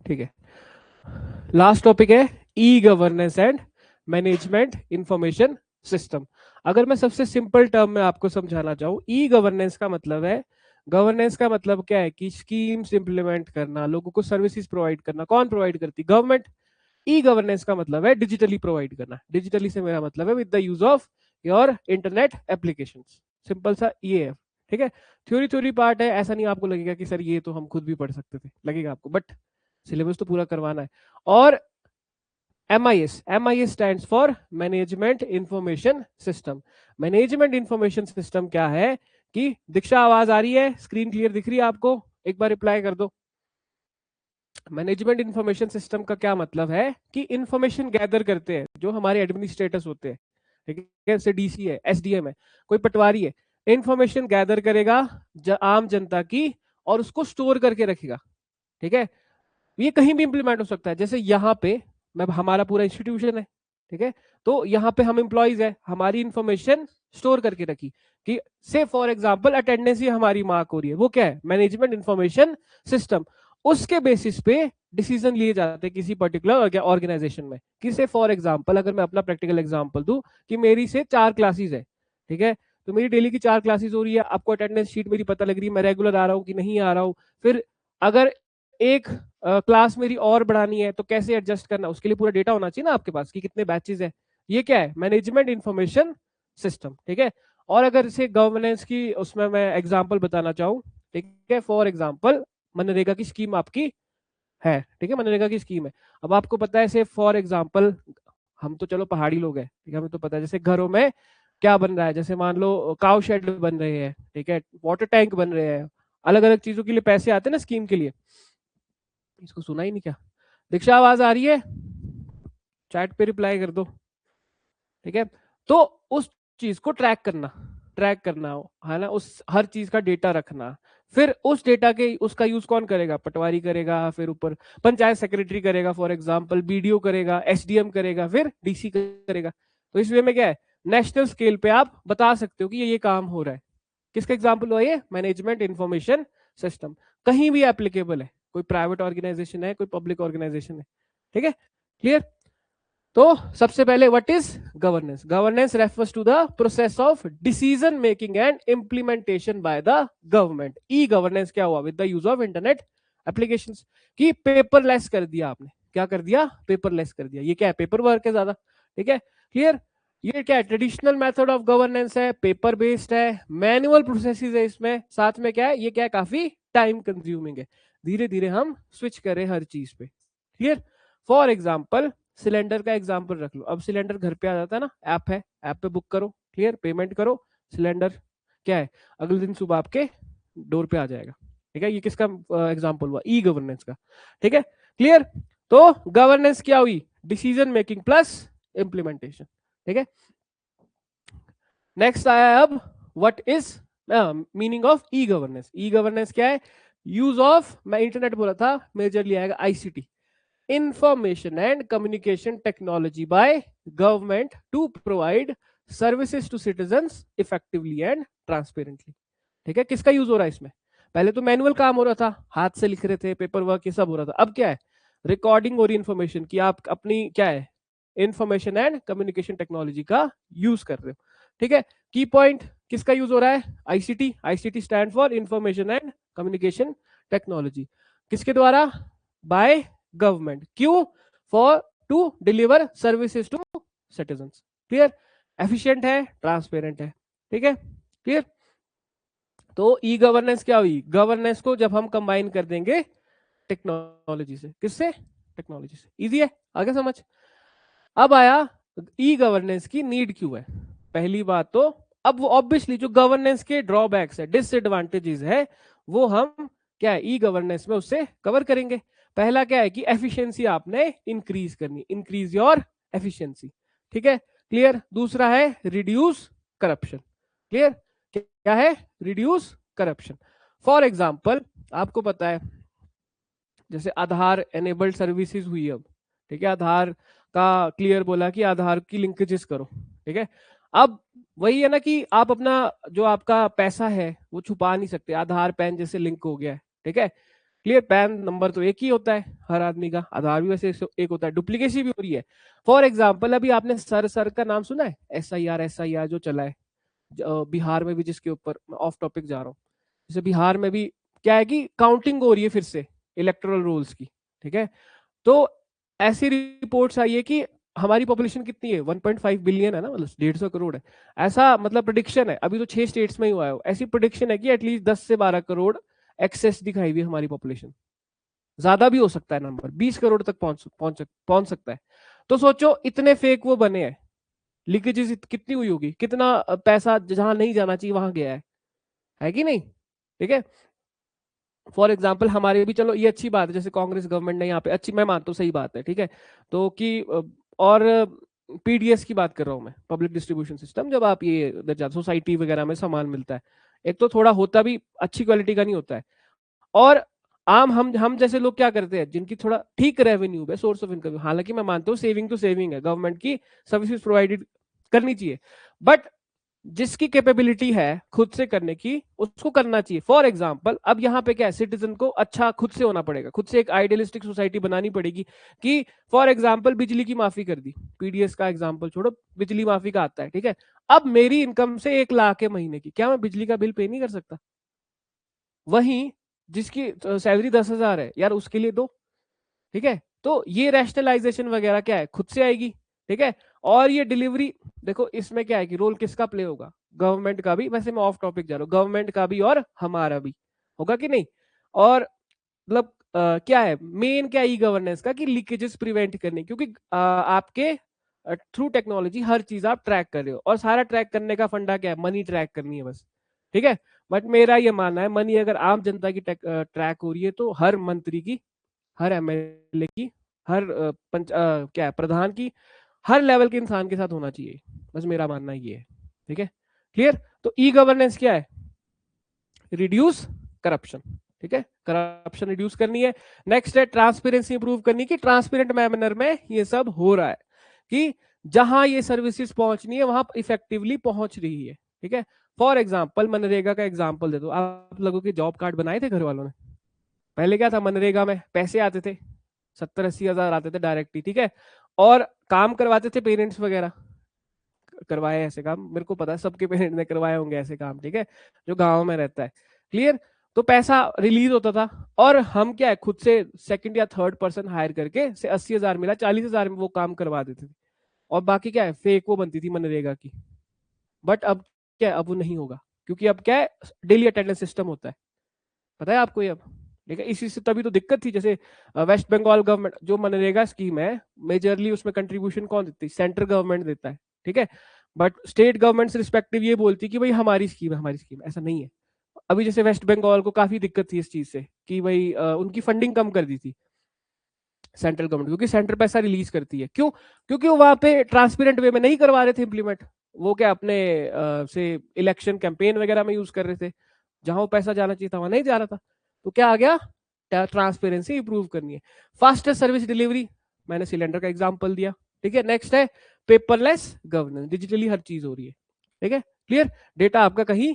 ठीक है, last topic है e governance and management information system. अगर मैं सबसे सिंपल टर्म में आपको समझाना चाहूँ, ई गवर्नेंस का मतलब है, गवर्नेंस का मतलब क्या है कि स्कीम्स इंप्लीमेंट करना, लोगों को सर्विसेज प्रोवाइड करना। कौन प्रोवाइड करती? गवर्नमेंट। ई गवर्नेंस का मतलब है डिजिटली प्रोवाइड करना। डिजिटली से मेरा मतलब है with the use of your internet application. Simple सा ये है। ठीक है, थ्योरी थ्योरी पार्ट है, ऐसा नहीं आपको लगेगा कि सर ये तो हम खुद भी पढ़ सकते थे, लगेगा आपको, बट सिलेबस तो पूरा करवाना है। और MIS stands for management information system. Management information system क्या है कि दीक्षा आवाज आ रही है, स्क्रीन क्लियर दिख रही है आपको? एक बार रिप्लाई कर दो। मैनेजमेंट इंफॉर्मेशन सिस्टम का क्या मतलब है कि इंफॉर्मेशन गैदर करते हैं जो हमारे एडमिनिस्ट्रेटर्स होते हैं, ठीक है, जैसे डीसी है, SDM है, कोई पटवारी है, इंफॉर्मेशन गैदर करेगा आम जनता की और उसको स्टोर करके रखेगा। ठीक है, ये कहीं भी इंप्लीमेंट हो सकता है। जैसे यहाँ पे मैं, हमारा पूरा इंस्टीट्यूशन है, ठीक है, तो यहाँ पे हम एम्प्लॉइज है, हमारी इंफॉर्मेशन स्टोर करके रखी कि से फॉर एग्जांपल अटेंडेंस ही हमारी मार्क हो रही है, वो क्या है? Management information system. उसके बेसिस पे डिसीजन लिए जाते हैं किसी पर्टिकुलर ऑर्गेनाइजेशन में। कि से फॉर एग्जांपल अगर मैं अपना प्रैक्टिकल एग्जांपल दूं कि मेरी से 4 क्लासेस है, ठीक है, तो मेरी डेली की 4 क्लासेस हो रही है, आपको अटेंडेंस शीट मेरी पता लग रही है, मैं रेगुलर आ रहा हूँ कि नहीं आ रहा हूँ। फिर अगर एक क्लास मेरी और बढ़ानी है तो कैसे एडजस्ट करना, उसके लिए पूरा डेटा होना चाहिए ना आपके पास कि कितने बैचेस है। ये क्या है? Management information system. ठीक है, और अगर इसे गवर्नेंस की उसमें मैं एग्जांपल बताना चाहूँ, ठीक है, फॉर एग्जांपल मनरेगा की स्कीम आपकी है, ठीक है, मनरेगा की स्कीम है। अब आपको पता है, से फॉर एग्जांपल हम तो चलो पहाड़ी लोग हैं, ठीक है, हमें तो पता है जैसे घरों में क्या बन रहा है, जैसे मान लो काउ शेड बन रहे हैं, ठीक है, वाटर टैंक बन रहे हैं, अलग अलग चीजों के लिए पैसे आते हैं ना स्कीम के लिए। इसको सुना ही नहीं क्या? दीक्षा आवाज आ रही है? चैट पे रिप्लाई कर दो। ठीक है, तो उस चीज को ट्रैक करना हो है ना, उस हर चीज का डेटा रखना। फिर उस डेटा के उसका यूज कौन करेगा? पटवारी करेगा, फिर ऊपर पंचायत सेक्रेटरी करेगा, फॉर एग्जांपल BDO करेगा, SDM करेगा, फिर DC करेगा। तो इस वे में क्या है, नेशनल स्केल पे आप बता सकते हो कि ये काम हो रहा है। किसका एग्जाम्पल हुआ ये? Management information system. कहीं भी एप्लीकेबल है, कोई प्राइवेट ऑर्गेनाइजेशन है, कोई पब्लिक ऑर्गेनाइजेशन है। ठीक है, क्लियर? तो सबसे पहले what is governance? Governance refers to the process of decision making and implementation by the government. E governance क्या हुआ? With the use of internet applications. की पेपरलेस कर दिया आपने। क्या कर दिया? पेपरलेस कर दिया। ये क्या है? पेपर वर्क है ज्यादा। ठीक है, क्लियर? ये क्या है? ट्रेडिशनल मेथड ऑफ गवर्नेंस है, पेपर बेस्ड है, मैनुअल प्रोसेसेस है इसमें, साथ में क्या है, ये क्या है, काफी टाइम कंज्यूमिंग है। धीरे धीरे हम स्विच करें हर चीज पे। क्लियर? फॉर एग्जाम्पल सिलेंडर का एग्जाम्पल रख लो। अब सिलेंडर घर पे आ जाता है ना, ऐप है, ऐप पे बुक करो, क्लियर, पेमेंट करो, सिलेंडर क्या है, अगले दिन सुबह आपके डोर पे आ जाएगा। ठीक है, ये किसका एग्जाम्पल हुआ? ई गवर्नेंस का। ठीक है, क्लियर? तो गवर्नेंस क्या हुई? Decision making plus implementation. ठीक है, नेक्स्ट आया अब what is meaning of e governance. E governance क्या है? यूज ऑफ, मैं इंटरनेट बोला था, मेजरली आएगा ICT, information and communication technology by government to provide services to citizens effectively and transparently। ठीक है, किसका यूज हो रहा है इसमें? पहले तो मैनुअल काम हो रहा था, हाथ से लिख रहे थे, पेपर वर्क ये सब हो रहा था। अब क्या है? रिकॉर्डिंग और इन्फॉर्मेशन की आप अपनी क्या है, इंफॉर्मेशन एंड कम्युनिकेशन टेक्नोलॉजी का यूज कर रहे हो। ठीक है, की पॉइंट किसका यूज हो रहा है? ICT stand for information and communication technology. किसके द्वारा? By government. क्यों? For to deliver services to citizens. Clear? Efficient है, ट्रांसपेरेंट है। ठीक है, क्लियर? तो ई गवर्नेंस क्या हुई? गवर्नेंस को जब हम कंबाइन कर देंगे टेक्नोलॉजी से। किससे? टेक्नोलॉजी से। इजी है, आगे समझ। अब आया ई गवर्नेंस की नीड क्यों है। पहली बात तो, अब वो ऑब्वियसली जो गवर्नेंस के ड्रॉबैक्स है, डिसएडवांटेजेस है, वो हम क्या है, ई गवर्नेंस में उससे कवर करेंगे। पहला क्या है कि एफिशिएंसी आपने इंक्रीज करनी, इंक्रीज योर एफिशिएंसी। ठीक है, क्लियर? दूसरा है रिड्यूस करप्शन। क्लियर? क्या है? Reduce corruption. फॉर एग्जाम्पल आपको पता है जैसे आधार एनेबल्ड सर्विसेज हुई अब, ठीक है, आधार का क्लियर बोला कि आधार की लिंकेजेस करो। ठीक है, अब वही है ना कि आप अपना जो आपका पैसा है वो छुपा नहीं सकते, आधार पैन जैसे लिंक हो गया है। ठीक है, क्लियर। पैन नंबर तो एक ही होता है हर आदमी का, आधार भी वैसे एक होता है, डुप्लीकेसी भी हो रही है। फॉर एग्जाम्पल अभी आपने सर का नाम सुना है, SIR जो चला है बिहार में भी, जिसके ऊपर ऑफ टॉपिक जा रहा हूँ। जैसे बिहार में भी क्या है कि काउंटिंग हो रही है फिर से इलेक्टोरल रोल्स की, ठीक है। तो ऐसी रिपोर्ट्स आई है कि हमारी पॉपुलेशन कितनी है, 1.5 बिलियन है ना, मतलब 150 करोड़ है। ऐसा मतलब प्रिडिक्शन है, अभी तो 6 स्टेट्स में ही हुआ है, ऐसी प्रिडिक्शन है कि एटलीस्ट 10 से 12 करोड़ एक्सेस दिखाई हुई हमारी पॉपुलेशन। ज्यादा भी हो सकता है नंबर, 20 करोड़ तक पहुंच सकता है। तो सोचो इतने फेक वो बने हैं, लीकेजेस कितनी हुई होगी, कितना पैसा जहां नहीं जाना चाहिए वहां गया है कि नहीं, ठीक है। फॉर एग्जाम्पल हमारे भी, चलो ये अच्छी बात है, जैसे कांग्रेस गवर्नमेंट ने यहाँ पे अच्छी, मैं मानता हूँ सही बात है, ठीक है। तो कि और PDS की बात कर रहा हूँ मैं, पब्लिक डिस्ट्रीब्यूशन सिस्टम, जब आप ये उधर जाते सोसाइटी वगैरह में सामान मिलता है, एक तो थोड़ा होता भी अच्छी क्वालिटी का नहीं होता है, और आम हम जैसे लोग क्या करते हैं, जिनकी थोड़ा ठीक रेवेन्यू है, सोर्स ऑफ इनकम, हालांकि मैं मानता हूँ सेविंग तो सेविंग है, गवर्नमेंट की सर्विसेज प्रोवाइडेड करनी चाहिए, बट जिसकी कैपेबिलिटी है खुद से करने की उसको करना चाहिए। फॉर एग्जाम्पल अब यहाँ पे क्या है, सिटीजन को अच्छा खुद से होना पड़ेगा, खुद से एक आइडियलिस्टिक सोसाइटी बनानी पड़ेगी कि फॉर एग्जाम्पल बिजली की माफी कर दी, PDS का एग्जाम्पल छोड़ो, बिजली माफी का आता है, ठीक है। अब मेरी इनकम से 1 लाख है महीने की, क्या मैं बिजली का बिल पे नहीं कर सकता? वहीं जिसकी सैलरी 10,000 है यार, उसके लिए दो, ठीक है। तो ये रैशनलाइजेशन वगैरह क्या है, खुद से आएगी, ठीक है। और ये डिलीवरी, देखो इसमें क्या है कि रोल किसका प्ले होगा, गवर्नमेंट का भी, वैसे मैं ऑफ टॉपिक जा रहा हूँ, गवर्नमेंट का भी और हमारा भी होगा कि नहीं। और मतलब क्या है मेन, क्या ई गवर्नेंस का, कि लीकेजेस प्रिवेंट करने, क्योंकि आपके थ्रू टेक्नोलॉजी हर चीज आप ट्रैक कर रहे हो, और सारा ट्रैक करने का फंडा क्या है, मनी ट्रैक करनी है बस, ठीक है। बट मेरा ये मानना है, मनी अगर आम जनता की ट्रैक हो रही है, तो हर मंत्री की, हर MLA की, हर क्या है, प्रधान की, हर लेवल के इंसान के साथ होना चाहिए, बस मेरा मानना ये है, ठीक है। क्लियर। तो ई गवर्नेंस क्या है, रिड्यूस करप्शन, ठीक है, करप्शन रिड्यूस करनी है। नेक्स्ट है ट्रांसपेरेंसी इंप्रूव करनी, कि ट्रांसपेरेंट मैनर में ये सब हो रहा है, कि जहां ये सर्विसेज पहुंचनी है वहां इफेक्टिवली पहुंच रही है, ठीक है। फॉर एग्जाम्पल मनरेगा का एग्जाम्पल दे दो, आप लोगों के जॉब कार्ड बनाए थे घर वालों ने? पहले क्या था, मनरेगा में पैसे आते थे, 70-80 हजार आते थे डायरेक्टली, ठीक है। और काम करवाते थे पेरेंट्स वगैरह, करवाए ऐसे काम, मेरे को पता है सबके पेरेंट्स ने करवाए होंगे ऐसे काम, ठीक है, जो गाँव में रहता है। क्लियर। तो पैसा रिलीज होता था, और हम क्या है खुद से सेकंड या थर्ड पर्सन हायर करके से 80,000 मिला, 40,000 में वो काम करवा देते थे, और बाकी क्या है फेक वो बनती थी मनरेगा की। बट अब क्या है, अब वो नहीं होगा, क्योंकि अब क्या है, डेली अटेंडेंस सिस्टम होता है, पता है आपको ये अब, ठीक है। इसी से तभी तो दिक्कत थी, जैसे वेस्ट बंगाल गवर्नमेंट जो मनरेगा स्कीम है, मेजरली उसमें कंट्रीब्यूशन कौन देती है, सेंट्रल गवर्नमेंट देता है, ठीक है। बट स्टेट गवर्नमेंट रिस्पेक्टिव ये बोलती है कि भाई हमारी स्कीम है, हमारी स्कीम, ऐसा नहीं है। अभी जैसे वेस्ट बंगाल को काफी दिक्कत थी इस चीज से, कि भाई उनकी फंडिंग कम कर दी थी सेंट्रल गवर्नमेंट, क्योंकि सेंट्रल पैसा रिलीज करती है, क्यों, क्योंकि वो वहां पे ट्रांसपेरेंट वे में नहीं करवा रहे थे इम्प्लीमेंट, वो क्या अपने से इलेक्शन कैंपेन वगैरह में यूज कर रहे थे, जहां वो पैसा जाना चाहिए था वहां नहीं जा रहा था। तो क्या आ गया, ट्रांसपेरेंसी इंप्रूव करनी है। फास्टेस्ट सर्विस डिलीवरी, मैंने सिलेंडर का एग्जांपल दिया, ठीक है। नेक्स्ट है पेपरलेस गवर्नेंस, डिजिटली हर चीज हो रही है, ठीक है। क्लियर। डेटा आपका कहीं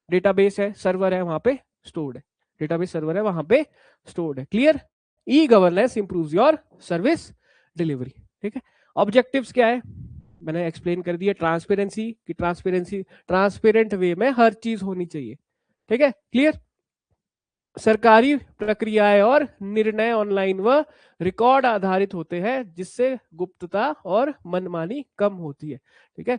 डेटाबेस है, सर्वर है, वहां पे स्टोर्ड है, डेटाबेस सर्वर है वहां पे स्टोर्ड है। Clear. E governance improves your service delivery, ठीक है। ऑब्जेक्टिव्स क्या है, मैंने एक्सप्लेन कर दिया, ट्रांसपेरेंसी की, ट्रांसपेरेंसी ट्रांसपेरेंट वे में हर चीज होनी चाहिए, ठीक है। क्लियर। सरकारी प्रक्रियाएं और निर्णय ऑनलाइन व रिकॉर्ड आधारित होते हैं, जिससे गुप्तता और मनमानी कम होती है, ठीक है।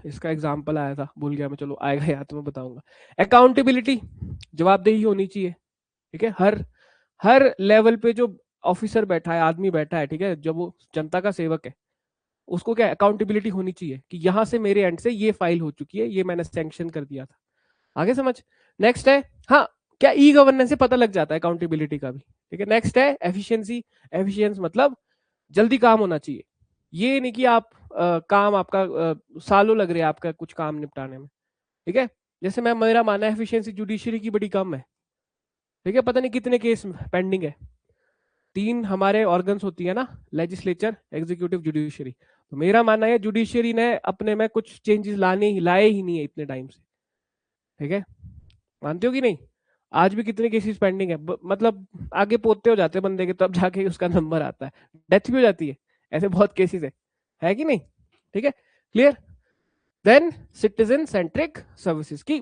इसका एग्जाम्पल आया था, भूल गया मैं, चलो आएगा याद तो मैं बताऊंगा। अकाउंटेबिलिटी, जवाबदेही होनी चाहिए, ठीक है। हर हर लेवल पे जो ऑफिसर बैठा है, आदमी बैठा है, ठीक है, जब वो जनता का सेवक है, उसको क्या अकाउंटेबिलिटी होनी चाहिए, कि यहां से मेरे एंड से ये फाइल हो चुकी है, ये मैंने सैंक्शन कर दिया था, आगे समझ। नेक्स्ट है, हाँ, क्या ई गवर्नेंस से पता लग जाता है अकाउंटेबिलिटी का भी, ठीक है। नेक्स्ट है एफिशिएंसी, एफिशिएंस मतलब जल्दी काम होना चाहिए, ये नहीं कि आप काम आपका सालों लग रहे हैं आपका कुछ काम निपटाने में, ठीक है। जैसे मैं, मेरा मानना है एफिशिएंसी जुडिशरी की बड़ी कम है, ठीक है, पता नहीं कितने केस पेंडिंग है। 3 हमारे ऑर्गन्स होती है ना, लेजिस्लेचर, एग्जीक्यूटिव, जुडिशरी, तो मेरा मानना है जुडिशरी ने अपने में कुछ चेंजेस लाए ही नहीं है इतने टाइम से, ठीक है, मानते हो कि नहीं। आज भी कितने केसेस पेंडिंग है, मतलब आगे पोते हो जाते हैं बंदे के, तब जाके उसका नंबर आता है, डेथ भी हो जाती है, ऐसे बहुत केसेस है कि नहीं? ठीक है, clear. Then citizen centric services की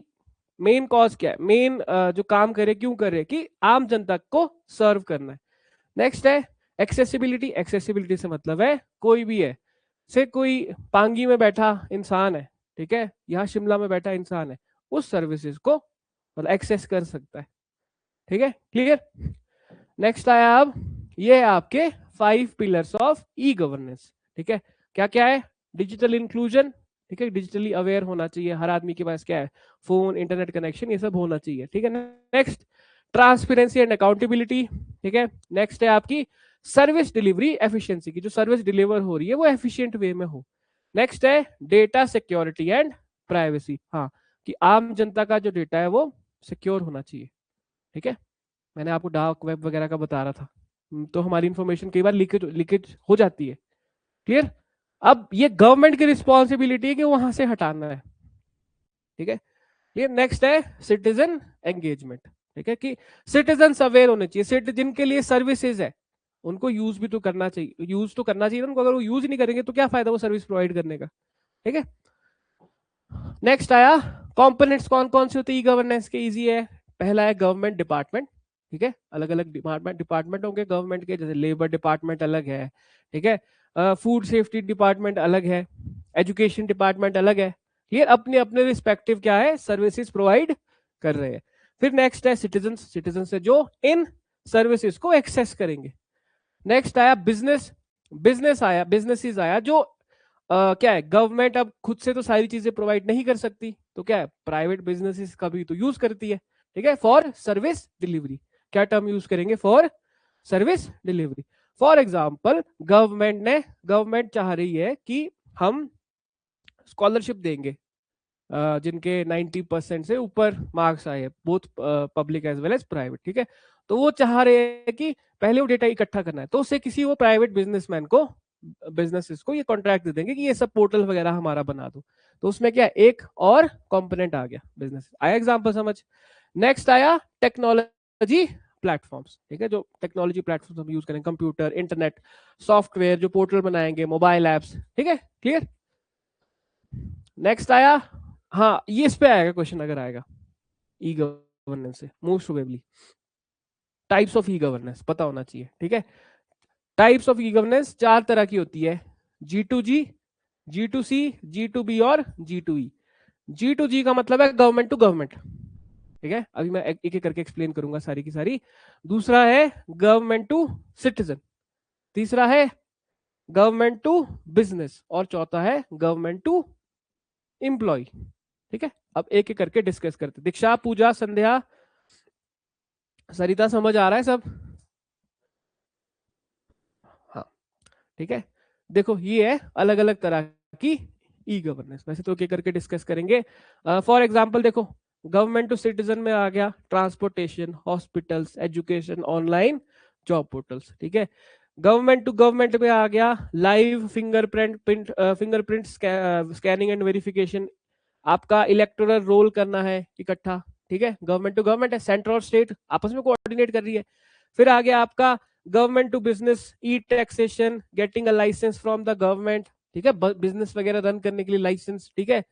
मेन कॉज क्या है, मेन जो काम करे क्यों करे, कि आम जनता को सर्व करना है। नेक्स्ट है एक्सेसिबिलिटी। एक्सेसिबिलिटी से मतलब है कोई भी है, से कोई पांगी में बैठा इंसान है, ठीक है, यहाँ शिमला में बैठा इंसान है, उस सर्विसेज को मतलब एक्सेस कर सकता है। ठीक है, क्लियर। नेक्स्ट आया अब, ये है आपके 5 पिलर्स ऑफ ई गवर्नेंस। ठीक है, क्या क्या है? डिजिटल इंक्लूजन, ठीक है, डिजिटली अवेयर होना चाहिए, हर आदमी के पास क्या है, फोन, इंटरनेट कनेक्शन, ये सब होना चाहिए। ठीक है, नेक्स्ट ट्रांसपेरेंसी एंड अकाउंटेबिलिटी। ठीक है, नेक्स्ट है आपकी सर्विस डिलीवरी एफिशिएंसी, की जो सर्विस डिलीवर हो रही है वो एफिशिएंट वे में हो। नेक्स्ट है डेटा सिक्योरिटी एंड प्राइवेसी, हाँ, कि आम जनता का जो डेटा है वो सिक्योर होना चाहिए। ठीक है, मैंने आपको डार्क वेब वगैरह का बता रहा था, तो हमारी इंफॉर्मेशन कई बार लीकेज हो जाती है। क्लियर। अब ये गवर्नमेंट की रिस्पॉन्सिबिलिटी है कि वहां से हटाना है। ठीक है, क्लियर। नेक्स्ट है सिटीजन एंगेजमेंट। ठीक है, कि सिटीजन अवेयर होने चाहिए, सिटीजन के लिए सर्विसेज है, उनको यूज भी तो करना चाहिए, यूज तो करना चाहिए उनको, अगर वो यूज नहीं करेंगे तो क्या फायदा वो सर्विस प्रोवाइड करने का। ठीक है, नेक्स्ट आया कंपोनेंट्स कौन कौन से होते हैं ई गवर्नेंस के, इजी है। पहला है गवर्नमेंट डिपार्टमेंट। ठीक है, अलग अलग डिपार्टमेंट होंगे गवर्नमेंट के, जैसे लेबर डिपार्टमेंट अलग है, ठीक है, फूड सेफ्टी डिपार्टमेंट अलग है, एजुकेशन डिपार्टमेंट अलग है। क्लियर, अपने अपने रिस्पेक्टिव क्या है, सर्विसेज प्रोवाइड कर रहे हैं। फिर नेक्स्ट है सिटीजन, सिटीजन से जो इन सर्विसेज को एक्सेस करेंगे। नेक्स्ट आया बिजनेस, बिजनेस आया, बिजनेसेस आया, जो क्या है, गवर्नमेंट अब खुद से तो सारी चीजें प्रोवाइड नहीं कर सकती, तो क्या है, प्राइवेट बिजनेसेस का भी तो यूज करती है। ठीक है, फॉर सर्विस डिलीवरी, क्या टर्म यूज करेंगे, for service delivery. For example government चाह रही है कि हम स्कॉलरशिप देंगे जिनके 90% से ऊपर मार्क्स आए, both public as well as private. ठीक है, तो वो चाह रहे हैं कि पहले वो डेटा इकट्ठा करना है, तो उससे किसी वो प्राइवेट बिजनेसमैन को, बिजनेसेस को ये कॉन्ट्रैक्ट दे देंगे कि ये सब पोर्टल वगैरह हमारा बना दो। तो उसमें क्या, एक और कंपोनेंट आ गया बिजनेस, आया एग्जांपल समझ। नेक्स्ट आया टेक्नोलॉजी प्लेटफॉर्म्स। ठीक है, जो टेक्नोलॉजी प्लेटफॉर्म्स हम यूज करेंगे, कंप्यूटर, इंटरनेट, सॉफ्टवेयर, जो पोर्टल बनाएंगे, मोबाइल एप्स। ठीक है, क्लियर। नेक्स्ट आया, हाँ ये इस पे आएगा क्वेश्चन अगर आएगा, ई गवर्नेंस से most probably, types of e governance पता होना चाहिए। ठीक है, टाइप्स ऑफ ई गवर्नेंस 4 तरह की होती है, G2G, G2C, G2B और G2E। G2G का मतलब है गवर्नमेंट टू गवर्नमेंट। ठीक है, अभी मैं एक एक करके एक्सप्लेन करूंगा सारी की सारी। दूसरा है गवर्नमेंट टू सिटीजन, तीसरा है गवर्नमेंट टू बिजनेस, और चौथा है गवर्नमेंट टू एम्प्लॉय। ठीक है, अब एक एक करके डिस्कस करते। दीक्षा, पूजा, संध्या, सरिता, समझ आ रहा है सब? हाँ, ठीक है, देखो ये है अलग अलग तरह की ई गवर्नेंस, वैसे तो एक एक करके डिस्कस करेंगे। फॉर एग्जांपल देखो, गवर्नमेंट टू सिटीजन में आ गया transportation, hospitals, education, online job portals. ठीक है, गवर्नमेंट टू गवर्नमेंट में आ गया live fingerprint scanning and verification, आपका इलेक्टोरल रोल करना है इकट्ठा। ठीक है, गवर्नमेंट टू गवर्नमेंट है, सेंटर और स्टेट आपस में कोऑर्डिनेट कर रही है। फिर आ गया आपका government to business, e taxation, getting a licence from the government. ठीक है, बिजनेस वगैरह रन करने के लिए लाइसेंस। ठीक है,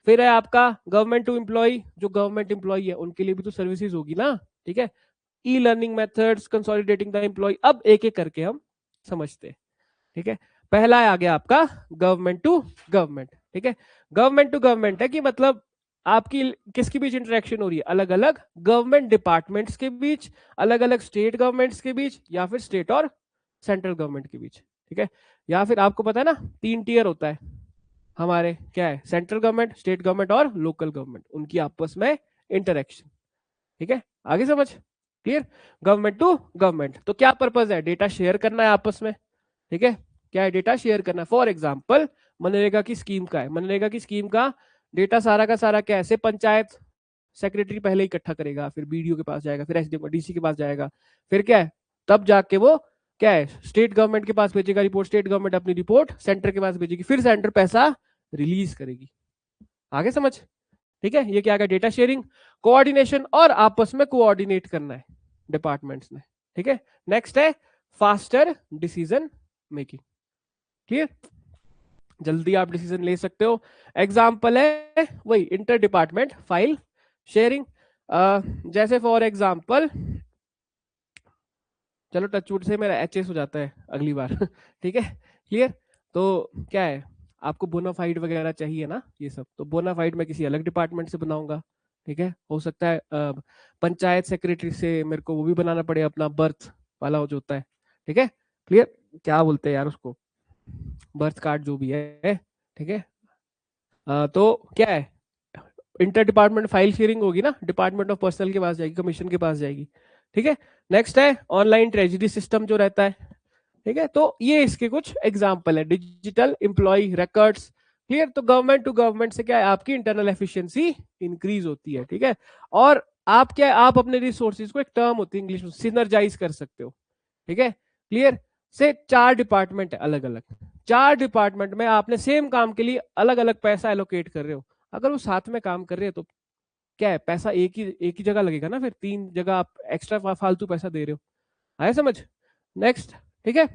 फिर है आपका गवर्नमेंट टू एम्प्लॉय, जो गवर्नमेंट एम्प्लॉय है उनके लिए भी तो सर्विसेज होगी ना। ठीक है, e learning methods, consolidating the employ. अब एक एक करके हम समझते हैं। ठीक है, पहला आ गया आपका गवर्नमेंट टू गवर्नमेंट। ठीक है, गवर्नमेंट टू गवर्नमेंट है कि मतलब आपकी किसके बीच इंटरेक्शन हो रही है, अलग अलग गवर्नमेंट डिपार्टमेंट्स के बीच, अलग अलग स्टेट गवर्नमेंट्स के बीच, या फिर स्टेट और सेंट्रल गवर्नमेंट के बीच। ठीक है, या फिर आपको पता है ना 3 टियर होता है हमारे, क्या है, सेंट्रल गवर्नमेंट, स्टेट गवर्नमेंट और लोकल गवर्नमेंट, उनकी आपस में इंटरेक्शन। ठीक है, आगे समझ क्लियर। गवर्नमेंट टू गवर्नमेंट तो क्या पर्पज है, डेटा शेयर करना है आपस में। ठीक है, क्या है, डेटा शेयर करना। फॉर एग्जांपल मनरेगा की स्कीम का है, मनरेगा की स्कीम का डेटा सारा का सारा कैसे, पंचायत सेक्रेटरी पहले इकट्ठा करेगा, फिर बीडीओ के पास जाएगा, फिर एसडीएम डीसी के पास जाएगा, फिर क्या है, तब जाके वो क्या है, स्टेट गवर्नमेंट के पास भेजेगा रिपोर्ट, स्टेट गवर्नमेंट अपनी रिपोर्ट सेंटर के पास भेजेगी, फिर सेंटर पैसा रिलीज करेगी। आगे समझ ठीक है, ये क्या है, डेटा शेयरिंग, कोऑर्डिनेशन और आपस में कोऑर्डिनेट करना है डिपार्टमेंट्स ने। ठीक है, नेक्स्ट है फास्टर डिसीजन मेकिंग। क्लियर, जल्दी आप डिसीजन ले सकते हो। एग्जाम्पल है वही इंटर डिपार्टमेंट फाइल शेयरिंग, जैसे फॉर एग्जाम्पल, चलो टचवुड से मेरा एचएस हो जाता है अगली बार ठीक है, क्लियर। तो क्या है, आपको बोनाफाइड वगैरह चाहिए ना, ये सब तो बोनाफाइड मैं किसी अलग डिपार्टमेंट से बनाऊंगा। ठीक है, हो सकता है पंचायत सेक्रेटरी से मेरे को वो भी बनाना पड़े, अपना बर्थ वाला जो होता है। ठीक है, क्लियर, क्या बोलते हैं यार उसको, बर्थ कार्ड जो भी है। ठीक है, तो क्या है, इंटर डिपार्टमेंट फाइल शेयरिंग होगी ना, डिपार्टमेंट ऑफ पर्सनल के पास जाएगी, कमीशन के पास जाएगी। ठीक है, नेक्स्ट है ऑनलाइन ट्रेजरी सिस्टम जो रहता है। ठीक है, तो ये इसके कुछ एग्जांपल है, डिजिटल एम्प्लॉय रिकॉर्ड्स। क्लियर, तो गवर्नमेंट टू गवर्नमेंट से क्या है, आपकी इंटरनल एफिशिएंसी इंक्रीज होती है। ठीक है, और आप क्या है, आप अपने रिसोर्सेज को, एक टर्म होती है इंग्लिश में, सिनर्जाइज कर सकते हो। ठीक है, क्लियर, से 4 डिपार्टमेंट है अलग अलग, 4 डिपार्टमेंट में आपने सेम काम के लिए अलग अलग पैसा एलोकेट कर रहे हो। अगर वो साथ में काम कर रहे हैं तो क्या है, पैसा एक ही जगह लगेगा ना, फिर 3 जगह आप एक्स्ट्रा फालतू पैसा दे रहे हो। आया समझ? नेक्स्ट, ठीक है,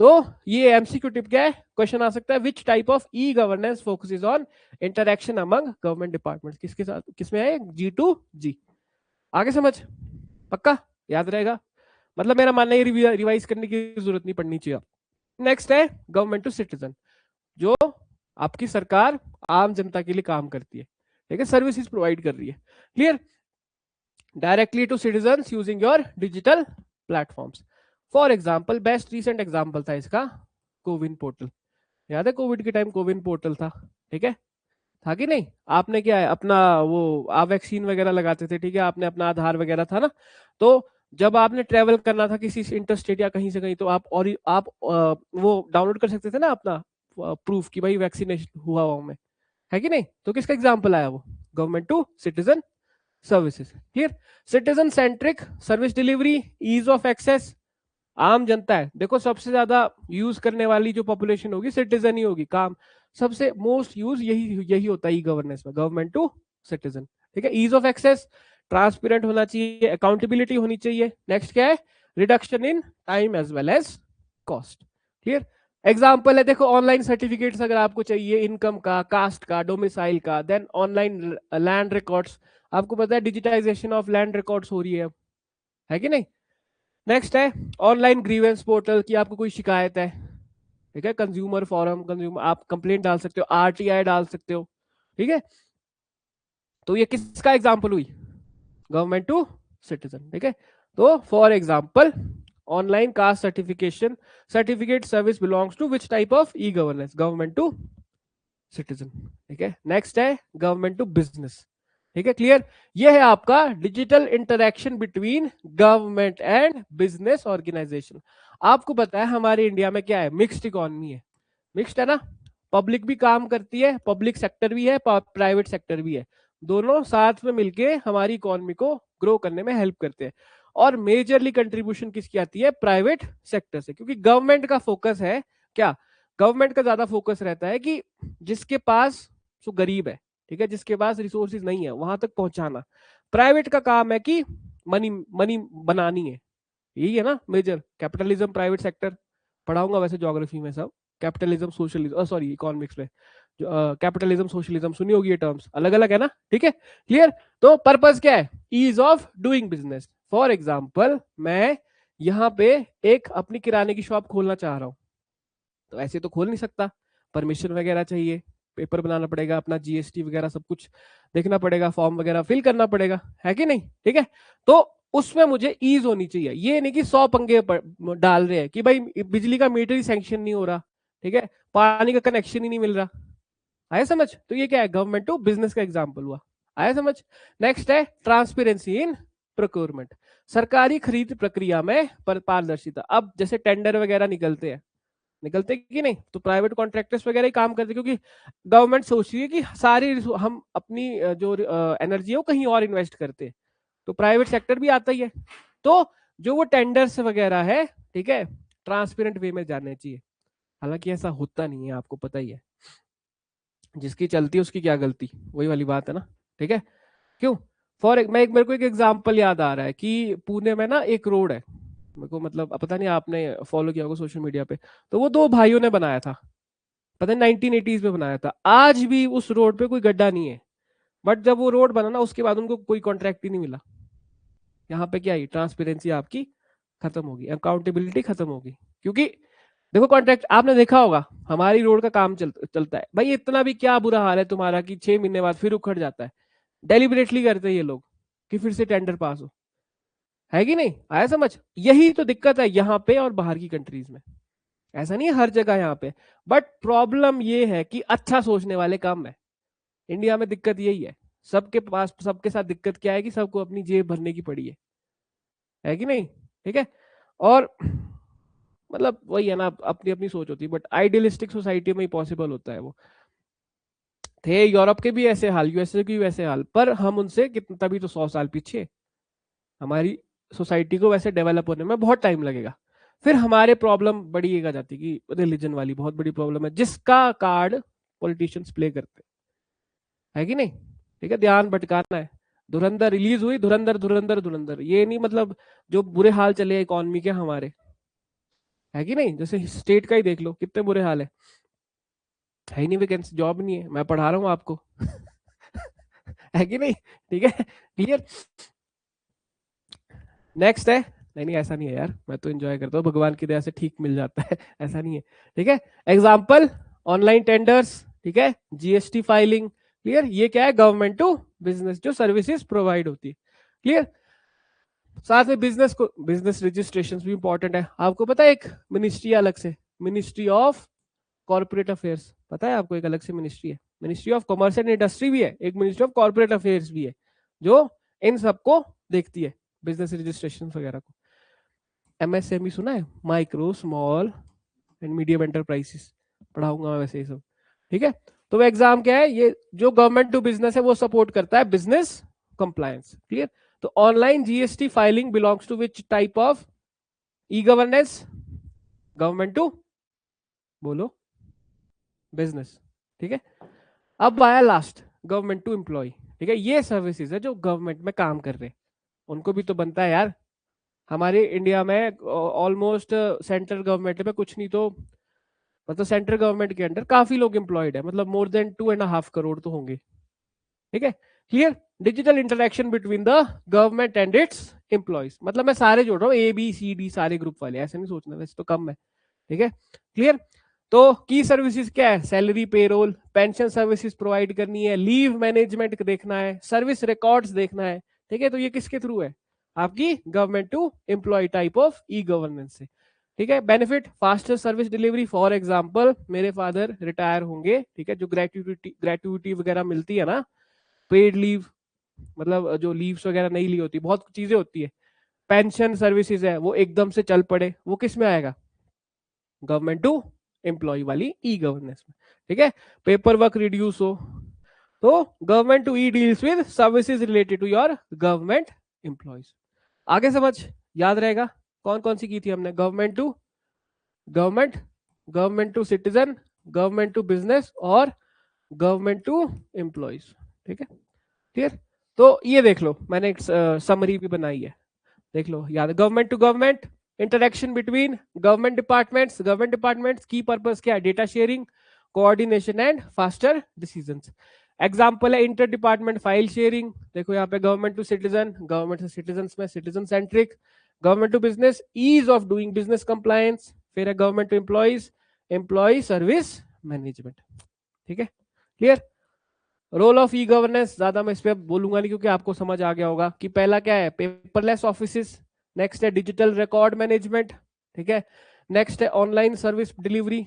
तो ये एमसीक्यू टिप क्या है, क्वेश्चन आ सकता है, विच type of e governance focuses on interaction among government departments, किसके साथ, किसमें है, G2G। आगे समझ, पक्का याद रहेगा, मतलब मेरा मानना है रिवाइज करने की जरूरत नहीं पड़नी चाहिए। नेक्स्ट है गवर्नमेंट टू सिटीजन, जो आपकी सरकार आम जनता के लिए काम करती है। ठीक है, सर्विसेज प्रोवाइड कर रही है। Clear, directly to citizen using your digital platforms. For example, best recent example था इसका कोविन पोर्टल। याद है कोविड के टाइम कोविन पोर्टल था। ठीक है, था कि नहीं, आपने क्या है अपना वो, आप वैक्सीन वगैरह लगाते थे, ठीक है, आपने अपना आधार वगैरह था ना, तो जब आपने ट्रेवल करना था किसी इंटरस्टेट या कहीं से कहीं, तो आप वो डाउनलोड कर सकते थे ना अपना प्रूफ कि भाई वैक्सीनेशन हुआ हुआ मैं, है कि नहीं। तो किसका एग्जाम्पल आया वो, government to citizen services. Clear, citizen centric service delivery, ease of access, आम जनता है, देखो सबसे ज्यादा यूज करने वाली जो पॉपुलेशन होगी सिटीजन ही होगी, काम सबसे मोस्ट यूज यही यही होता है ई गवर्नेंस में, गवर्नमेंट टू सिटीजन। ठीक है, ईज ऑफ एक्सेस, ट्रांसपेरेंट होना चाहिए, अकाउंटेबिलिटी होनी चाहिए। नेक्स्ट क्या है, reduction in time as well as cost. Clear, example है, देखो ऑनलाइन सर्टिफिकेट्स अगर आपको चाहिए, इनकम का, कास्ट का, डोमिसाइल का, देन ऑनलाइन लैंड रिकॉर्ड्स, आपको पता है डिजिटाइजेशन ऑफ लैंड रिकॉर्ड्स हो रही है कि नहीं। नेक्स्ट है ऑनलाइन ग्रीवेंस पोर्टल की, आपको कोई शिकायत है, ठीक है, कंज्यूमर फोरम, कंज्यूमर आप कंप्लेंट डाल सकते हो, आरटीआई डाल सकते हो। ठीक है, तो ये किसका एग्जांपल हुई, गवर्नमेंट टू सिटीजन। ठीक है, तो for example online caste certification certificate service belongs to which type of e governance, government to citizen. ठीक है, नेक्स्ट है गवर्नमेंट टू बिजनेस। ठीक है, क्लियर, ये है आपका digital interaction between government and business organisation. आपको पता है हमारे इंडिया में क्या है, मिक्स्ड इकोनॉमी है, मिक्स्ड है ना, पब्लिक भी काम करती है, पब्लिक सेक्टर भी है, प्राइवेट सेक्टर भी है, दोनों साथ में मिलके हमारी इकोनॉमी को ग्रो करने में हेल्प करते हैं। और मेजरली कंट्रीब्यूशन किसकी आती है, प्राइवेट सेक्टर से, क्योंकि गवर्नमेंट का फोकस है क्या, गवर्नमेंट का ज्यादा फोकस रहता है कि जिसके पास जो गरीब है, ठीक है, जिसके पास रिसोर्सेज नहीं है वहां तक पहुंचाना। प्राइवेट का काम है कि मनी मनी बनानी है, यही है ना मेजर, कैपिटलिज्म प्राइवेट सेक्टर, पढ़ाऊंगा वैसे ज्योग्राफी में सब, कैपिटलिज्म सोशलिज्म, सॉरी इकोनॉमिक्स में कैपिटलिज्म सोशलिज्म सुनी होगी, ये टर्म्स अलग अलग है ना। ठीक है, क्लियर, तो पर्पस क्या है, ease of doing business. For example, मैं यहाँ पे एक अपनी किराने की शॉप खोलना चाह रहा हूँ, तो ऐसे तो खोल नहीं सकता, परमिशन वगैरह चाहिए, पेपर बनाना पड़ेगा, अपना जीएसटी वगैरह सब कुछ देखना पड़ेगा, फॉर्म वगैरह फिल करना पड़ेगा, है कि नहीं। ठीक है, तो उसमें मुझे ईज होनी चाहिए, ये नहीं कि 100 पंगे डाल रहे हैं कि भाई बिजली का मीटर ही सैंक्शन नहीं हो रहा, ठीक है, पानी का कनेक्शन ही नहीं मिल रहा। आया समझ, तो ये क्या है, गवर्नमेंट टू बिजनेस का एग्जाम्पल हुआ। आया समझ। नेक्स्ट है ट्रांसपेरेंसी इन प्रोक्योरमेंट, सरकारी खरीद प्रक्रिया में पारदर्शिता। अब जैसे टेंडर वगैरह निकलते कि नहीं, तो प्राइवेट कॉन्ट्रैक्टर्स वगैरह ही काम करते, क्योंकि गवर्नमेंट सोच रही है कि सारी हम अपनी जो एनर्जी है वो कहीं और इन्वेस्ट करते हैं, तो प्राइवेट सेक्टर भी आता ही है। तो जो वो टेंडर्स वगैरह है, ठीक है, ट्रांसपेरेंट वे में जाने चाहिए, हालांकि ऐसा होता नहीं है, आपको पता ही है, जिसकी चलती है उसकी क्या गलती, वही वाली बात है ना। ठीक है, क्यों? मेरे को एक एग्जांपल याद आ रहा है कि पुणे में ना एक रोड है, मेरे को मतलब अब पता नहीं आपने फॉलो किया होगा सोशल मीडिया पे, तो वो दो भाइयों ने बनाया था, पता नहीं 1980s में बनाया था। आज भी उस रोड पे कोई गड्ढा नहीं है, बट जब वो रोड बना ना उसके बाद उनको कोई कॉन्ट्रैक्ट ही नहीं मिला। यहाँ पे क्या है, ट्रांसपेरेंसी आपकी खत्म होगी, अकाउंटेबिलिटी खत्म होगी, क्योंकि देखो कॉन्ट्रैक्ट आपने देखा होगा, हमारी रोड का काम चलता है भाई, इतना भी क्या बुरा हाल है तुम्हारा कि 6 महीने बाद फिर उखड़ जाता है, डेलिबरेटली करते हैं ये लोग कि फिर से टेंडर पास हो, है कि नहीं, आया समझ? यही तो दिक्कत है यहाँ पे और बाहर की कंट्रीज में, ऐसा नहीं है हर जगह यहाँ पे, बट प्रॉब्लम ये है कि अच्छा सोचने वाले कम है। इंडिया में दिक्कत यही है, सबके पास, सबके साथ दिक्कत क्या है कि सबको अपनी जेब भरने की पड़ी है कि नहीं? ठीक है, और मतलब वही है ना, अपनी अपनी सोच होती है, बट आइडियलिस्टिक सोसाइटी में ही पॉसिबल होता है वो। थे यूरोप के भी ऐसे हाल, यूएसए के भी वैसे हाल, पर हम उनसे कितना, तभी तो 100 साल पीछे, हमारी सोसाइटी को वैसे डेवलप होने में बहुत टाइम लगेगा। फिर हमारे प्रॉब्लम बढ़िएगा जाती कि रिलीजन वाली बहुत बड़ी प्रॉब्लम है, जिसका कार्ड पॉलिटिशियंस प्ले करते है कि नहीं? ठीक है, ध्यान भटकाना है। धुरंधर रिलीज हुई, धुरंधर धुरंधर धुरंधर, ये नहीं मतलब जो बुरे हाल चले इकोनॉमी के हमारे, है कि नहीं? जैसे स्टेट का ही देख लो, कितने बुरे हाल है ही नहीं वैकेंसी, जॉब नहीं है, मैं पढ़ा रहा हूँ आपको है कि नहीं? ठीक है, क्लियर। नेक्स्ट है, नहीं नहीं ऐसा नहीं है यार, मैं तो एंजॉय करता हूँ, भगवान की दया से ठीक मिल जाता है ऐसा नहीं है। ठीक है, एग्जाम्पल ऑनलाइन टेंडर्स, ठीक है, जीएसटी फाइलिंग, क्लियर, ये क्या है, गवर्नमेंट टू बिजनेस जो सर्विसेज प्रोवाइड होती है, क्लियर। साथ में बिजनेस को, बिजनेस रजिस्ट्रेशन भी इंपॉर्टेंट है, आपको पता है एक मिनिस्ट्री अलग से, मिनिस्ट्री ऑफ कॉर्पोरेट अफेयर्स, पता है आपको, एक अलग से मिनिस्ट्री है, ministry of commerce and industry भी है, एक मिनिस्ट्री ऑफ कॉर्पोरेट अफेयर्स भी है, जो इन सबको देखती है, बिजनेस रजिस्ट्रेशन वगैरह को। एमएसएमई सुना है, micro small and medium enterprises, पढ़ाऊंगा मैं वैसे ये सब, ठीक है। तो वो एग्जाम क्या है, ये जो गवर्नमेंट टू बिजनेस है वो सपोर्ट करता है बिजनेस कंप्लायंस, क्लियर। तो online GST filing belongs to which type of e governance, government to, बोलो, बिजनेस, ठीक है। अब आया लास्ट, गवर्नमेंट टू एम्प्लॉय, ठीक है, ये सर्विसेज है जो गवर्नमेंट में काम कर रहे हैं, उनको भी तो बनता है यार। हमारे इंडिया में ऑलमोस्ट सेंट्रल गवर्नमेंट में कुछ नहीं तो, मतलब सेंट्रल गवर्नमेंट के अंडर काफी लोग एम्प्लॉयड है, मतलब मोर देन 2.5 करोड़ तो होंगे, ठीक है, clear. Digital interaction between the government and it's employees, मतलब मैं सारे जोड़ रहा हूँ, ABCD सारे ग्रुप वाले, ऐसे नहीं सोचना, वैसे तो कम है, ठीक है, क्लियर। तो की सर्विसेज क्या है, salary, payroll, pension services provide करनी है, लीव मैनेजमेंट देखना है, सर्विस रिकॉर्ड्स देखना है, ठीक है। तो ये किसके थ्रू है, आपकी government to employee type of e governance से, ठीक है। Benefit, faster service delivery, for example मेरे फादर रिटायर होंगे, ठीक है, जो ग्रेट्युटी वगैरह मिलती है ना, पेड लीव, मतलब जो लीव्स वगैरह नहीं ली होती, बहुत चीजें होती है, पेंशन सर्विसेज है, वो एकदम से चल पड़े, वो किस में आएगा, गवर्नमेंट टू एम्प्लॉय वाली ई गवर्नेंस में, ठीक है। पेपर वर्क रिड्यूस हो, तो government to e deals with services related to your government employees. आगे समझ, याद रहेगा, कौन कौन सी की थी हमने, government to government, government to citizen, government to business और गवर्नमेंट टू एम्प्लॉयज, ठीक है, क्लियर। तो ये देख लो, मैंने एक समरी भी बनाई है, देख लो याद, government to government, interaction between government departments की पर्पस क्या है, data sharing, coordination and faster decisions. Example है इंटर डिपार्टमेंट फाइल शेयरिंग, देखो यहाँ पे गवर्नमेंट टू सिटीजन, गवर्नमेंट से सिटीजन में citizen centric, government to business, ease of doing business compliance, फिर है government to employees, employee service management, ठीक है, clear. Role of e governance ज्यादा मैं इस पे बोलूंगा नहीं, क्योंकि आपको समझ आ गया होगा कि पहला क्या है, पेपरलेस ऑफिसेस, नेक्स्ट है डिजिटल रिकॉर्ड मैनेजमेंट, ठीक है, नेक्स्ट है ऑनलाइन सर्विस डिलीवरी,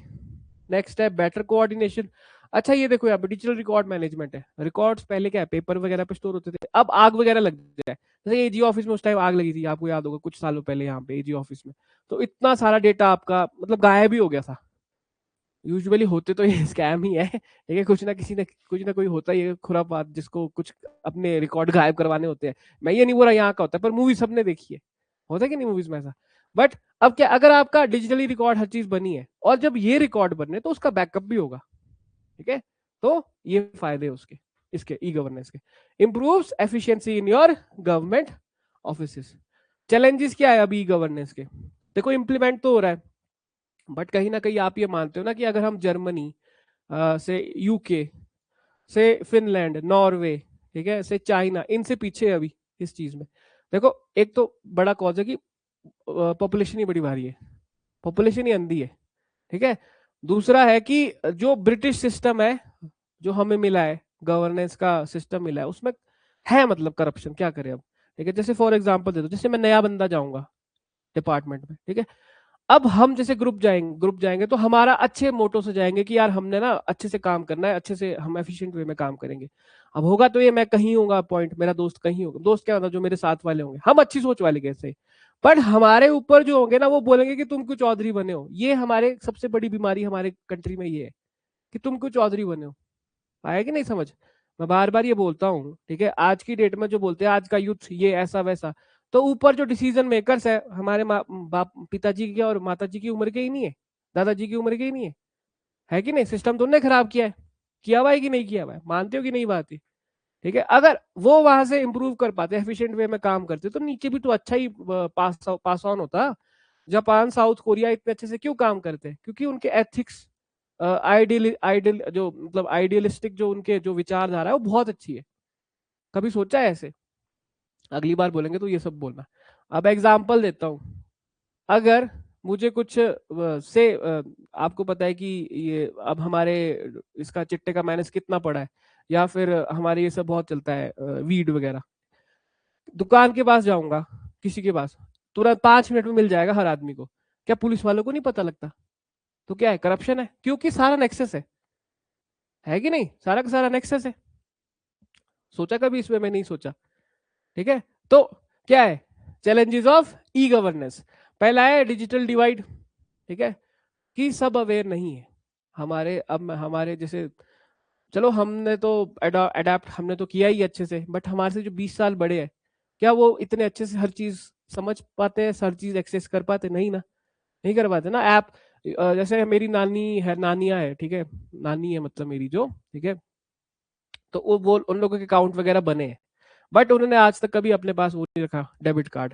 नेक्स्ट है बेटर कोऑर्डिनेशन। अच्छा ये देखो यहाँ पे डिजिटल रिकॉर्ड मैनेजमेंट है, रिकॉर्ड्स पहले क्या है, पेपर वगैरह पे स्टोर होते थे, अब आग वगैरह लग जाए, जैसे एजी ऑफिस में उस टाइम आग लगी थी, आपको याद होगा कुछ सालों पहले यहाँ पे एजी ऑफिस में, तो इतना सारा डेटा आपका मतलब गायब ही हो गया था। यूजुअली होते तो ये स्कैम ही है, ठीक है, कुछ ना कोई होता ही है खुरापात, जिसको कुछ अपने रिकॉर्ड गायब करवाने होते हैं। मैं ये नहीं बोल रहा यहाँ का होता है, पर मूवी सबने देखी है, होता है कि नहीं मूवीज में ऐसा। बट अब क्या, अगर आपका डिजिटली रिकॉर्ड हर चीज बनी है, और जब ये रिकॉर्ड बनने तो उसका बैकअप भी होगा, ठीक है, तो ये फायदे उसके। इसके ई गवर्नेंस के, improves efficiency in your government offices. Challenges क्या है अभी ई गवर्नेंस के? देखो इम्प्लीमेंट तो हो रहा है, बट कहीं ना कहीं आप ये मानते हो ना कि अगर हम जर्मनी से यूके से फिनलैंड नॉर्वे, ठीक है, से चाइना, इनसे पीछे है अभी इस चीज में। देखो एक तो बड़ा कॉज है कि पॉपुलेशन ही बड़ी भारी है, पॉपुलेशन ही अंधी है, ठीक है। दूसरा है कि जो ब्रिटिश सिस्टम है जो हमें मिला है, गवर्नेंस का सिस्टम मिला है, उसमें है मतलब करप्शन, क्या करें अब, ठीक है। जैसे फॉर एग्जांपल दे दो, जैसे मैं नया बंदा जाऊंगा डिपार्टमेंट में, ठीक है, अब हम जैसे ग्रुप जाएंगे तो हमारा अच्छे मोटो से जाएंगे कि यार हमने ना अच्छे से काम करना है, अच्छे से हम एफिशिएंट वे में काम करेंगे। अब होगा तो ये मैं कहीं होगा पॉइंट, मेरा दोस्त कहीं होगा, दोस्त क्या होता जो मेरे साथ वाले होंगे, हम अच्छी सोच वाले कैसे, पर हमारे ऊपर जो होंगे ना वो बोलेंगे कि तुम क्यों चौधरी बने हो। ये हमारे सबसे बड़ी बीमारी हमारे कंट्री में ये है कि तुम क्यों चौधरी बने हो। आया कि नहीं समझ? मैं बार बार ये बोलता हूँ, ठीक है, आज की डेट में जो बोलते हैं आज का यूथ ये ऐसा वैसा, तो ऊपर जो डिसीजन मेकर्स है हमारे बाप पिताजी की और माताजी की उम्र के ही नहीं है, दादाजी की उम्र के ही नहीं है कि नहीं? सिस्टम तो उन्होंने खराब किया है, किया हुआ है कि नहीं किया हुआ है, मानते हो कि नहीं बात है? ठीक है, अगर वो वहां से इंप्रूव कर पाते, एफिशिएंट वे में काम करते, तो नीचे भी तो अच्छा ही पास ऑन होता। जापान साउथ कोरिया इतने अच्छे से क्यों काम करते हैं? क्योंकि उनके एथिक्स, आइडियल जो मतलब आइडियलिस्टिक जो उनके जो विचारधारा है वो बहुत अच्छी है। कभी सोचा है ऐसे? अगली बार बोलेंगे तो ये सब बोलना। अब एग्जांपल देता हूं, अगर मुझे कुछ आपको पता है कि ये अब हमारे इसका चिट्टे का माइनस कितना पड़ा है, या फिर हमारे ये सब बहुत चलता है वीड वगैरह, दुकान के पास जाऊंगा किसी के पास, तुरंत 5 मिनट में मिल जाएगा हर आदमी को, क्या पुलिस वालों को नहीं पता लगता? तो क्या है? करप्शन है, क्योंकि सारा नेक्सस है कि नहीं? सारा का सारा नेक्सस है। सोचा कभी इसमें? मैं नहीं सोचा, ठीक है। तो क्या है चैलेंजेस ऑफ ई गवर्नेंस? पहला है डिजिटल डिवाइड, ठीक है, कि सब अवेयर नहीं है हमारे, अब हमारे जैसे, चलो हमने तो अडेप्ट हमने तो किया ही अच्छे से, बट हमारे से जो 20 साल बड़े हैं, क्या वो इतने अच्छे से हर चीज समझ पाते हैं, हर चीज एक्सेस कर पाते? नहीं ना, नहीं कर पाते ना। ऐप जैसे मेरी नानी है, नानिया है, ठीक है, नानी है मतलब मेरी जो, ठीक है, तो वो उन लोगों के अकाउंट वगैरह बने हैं, बट उन्होंने आज तक कभी अपने पास वो नहीं रखा डेबिट कार्ड,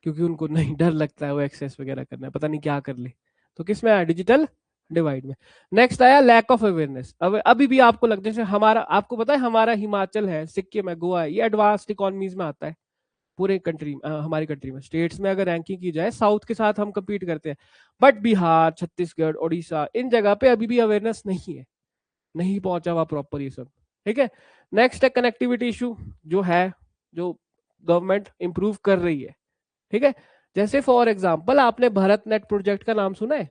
क्योंकि उनको नहीं, डर लगता है वो एक्सेस वगैरह करना है, पता नहीं क्या कर ले। तो किस में आया? डिजिटल डिवाइड में। नेक्स्ट आया लैक ऑफ अवेयरनेस। अब अभी भी आपको लगता है जैसे हमारा, आपको पता है हमारा हिमाचल है, सिक्किम है, गोवा है, ये एडवांस्ड इकोनॉमीज में आता है पूरे कंट्री, हमारी कंट्री में स्टेट्स में अगर रैंकिंग की जाए साउथ के साथ हम कम्पीट करते हैं, बट बिहार, छत्तीसगढ़, उड़ीसा, इन जगह पे अभी भी अवेयरनेस नहीं है, नहीं पहुंचा हुआ प्रॉपर ये सब, ठीक है। नेक्स्ट है कनेक्टिविटी इशू, जो है जो गवर्नमेंट इंप्रूव कर रही है, ठीक है। जैसे फॉर एग्जांपल आपने भारत नेट प्रोजेक्ट का नाम सुना है?